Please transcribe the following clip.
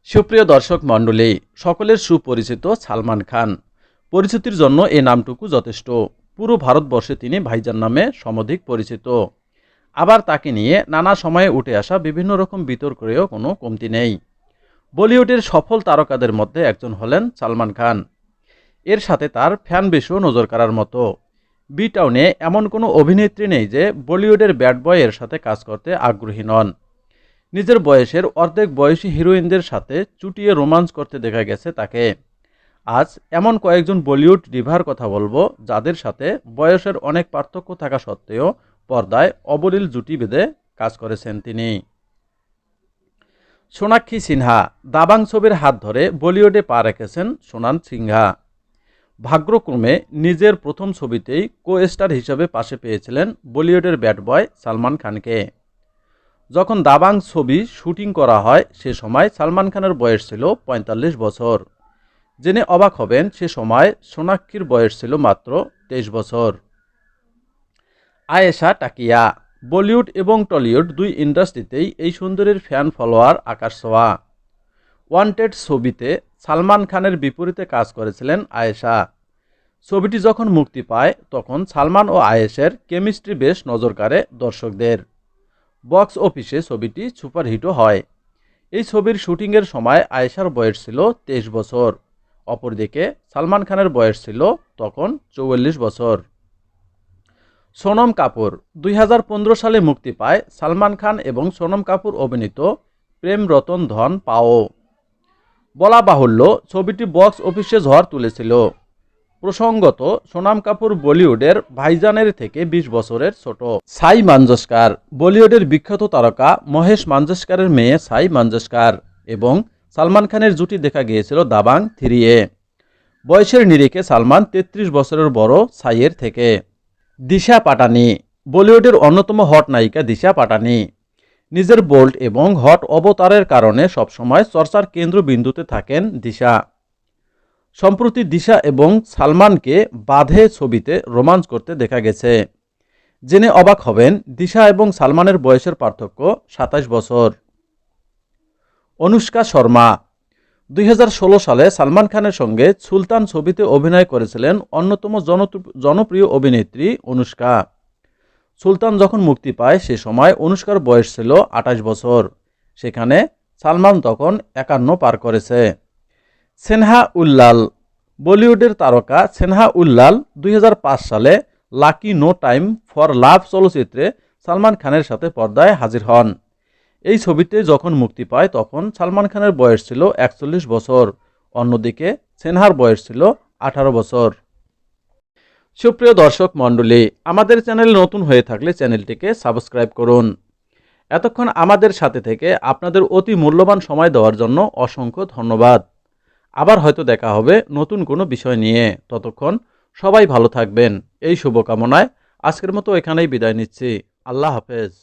সুপ্রিয় দর্শক মণ্ডলী, সকলের সুপরিচিত সালমান খান। পরিচিতির জন্য এই নামটুকু যথেষ্ট। পুরো ভারতবর্ষে তিনি ভাইজান নামে সমধিক পরিচিত। আবার তাকে নিয়ে নানা সময়ে উঠে আসা বিভিন্ন রকম বিতর্কেরও কোনো কমতি নেই। বলিউডের সফল তারকাদের মধ্যে একজন হলেন সালমান খান। এর সাথে তার ফ্যান বেশও নজর কাড়ার মতো। বি টাউনে এমন কোনো অভিনেত্রী নেই যে বলিউডের ব্যাড বয় এর সাথে কাজ করতে আগ্রহী নন। নিজের বয়সের অর্ধেক বয়সী হিরোইনদের সাথে চুটিয়ে রোমান্স করতে দেখা গেছে তাকে। আজ এমন কয়েকজন বলিউড ডিভার কথা বলবো যাদের সাথে বয়সের অনেক পার্থক্য থাকা সত্ত্বেও পর্দায় অবলীল জুটি বেঁধে কাজ করেছেন তিনি। সোনাক্ষী সিনহা দাবাং ছবির হাত ধরে বলিউডে পা রেখেছেন সোনান সিনহা। ভাগ্যক্রমে নিজের প্রথম ছবিতেই কো স্টার হিসেবে পাশে পেয়েছিলেন বলিউডের ব্যাড বয় সালমান খানকে। যখন দাবাং ছবি শুটিং করা হয় সে সময় সালমান খানের বয়স ছিল ৪৫ বছর। জেনে অবাক হবেন সে সময় সোনাক্ষীর বয়স ছিল মাত্র ২৩ বছর। আয়েশা টাকিয়া বলিউড এবং টলিউড দুই ইন্ডাস্ট্রিতেই এই সুন্দরীর ফ্যান ফলোয়ার আকাশ ছোঁয়া। ওয়ান্টেড ছবিতে সালমান খানের বিপরীতে কাজ করেছিলেন আয়েশা। ছবিটি যখন মুক্তি পায় তখন সালমান ও আয়েশের কেমিস্ট্রি বেশ নজর কাড়ে দর্শকদের। বক্স অফিসে ছবিটি সুপারহিটও হয়। এই ছবির শুটিংয়ের সময় আয়েশার বয়স ছিল ২৩ বছর। অপরদিকে সালমান খানের বয়স ছিল তখন ৪৪ বছর। সোনম কাপুর ২০১৫ সালে মুক্তি পায় সালমান খান এবং সোনম কাপুর অভিনীত প্রেম রতন ধন পাও। বলা বাহুল্য ছবিটি বক্স অফিসে ঝড় তুলেছিল। প্রসঙ্গত সোনম কাপুর বলিউডের ভাইজানের থেকে ২০ বছরের ছোট। সাই মানজস্কার বলিউডের বিখ্যাত তারকা মহেশ মানজস্কারের মেয়ে সাই মানজস্কার এবং সালমান খানের জুটি দেখা গিয়েছিল দাবাং 3-এ। বয়সের নিরিখে সালমান ৩৩ বছরের বড় সাইয়ের থেকে। দিশা পাটানি বলিউডের অন্যতম হট নায়িকা দিশা পাটানি। নিজের বোল্ড এবং হট অবতারের কারণে সবসময় চর্চার কেন্দ্রবিন্দুতে থাকেন দিশা। সম্প্রতি দিশা এবং সালমানকে বাঁধে ছবিতে রোমান্স করতে দেখা গেছে। জেনে অবাক হবেন দিশা এবং সালমানের বয়সের পার্থক্য ২৭ বছর। অনুষ্কা শর্মা ২০১৬ সালে সালমান খানের সঙ্গে সুলতান ছবিতে অভিনয় করেছিলেন অন্যতম জনপ্রিয় অভিনেত্রী অনুষ্কা। সুলতান যখন মুক্তি পায় সে সময় অনুষ্কার বয়স ছিল ২৮ বছর। সেখানে সালমান তখন ৫১ পার করেছে। সেনহা উল্লাল বলিউডের তারকা সেনহা উল্লাল ২০০৫ সালে Lucky no time for love চলচ্চিত্রে সালমান খানের সাথে পর্দায় হাজির হন। এই ছবিতে যখন মুক্তি পায় তখন সালমান খানের বয়স ছিল ৪১ বছর। অন্যদিকে সেনহার বয়স ছিল ১৮ বছর। সুপ্রিয় দর্শক মণ্ডলী, আমাদের চ্যানেল নতুন হয়ে থাকলে চ্যানেলটিকে সাবস্ক্রাইব করুন। এতক্ষণ আমাদের সাথে থেকে আপনাদের অতি মূল্যবান সময় দেওয়ার জন্য অসংখ্য ধন্যবাদ। আবার হয়তো দেখা হবে নতুন কোনো বিষয় নিয়ে। ততক্ষণ সবাই ভালো থাকবেন এই শুভকামনায় আজকের মতো এখানেই বিদায় নিচ্ছি। আল্লাহ হাফেজ।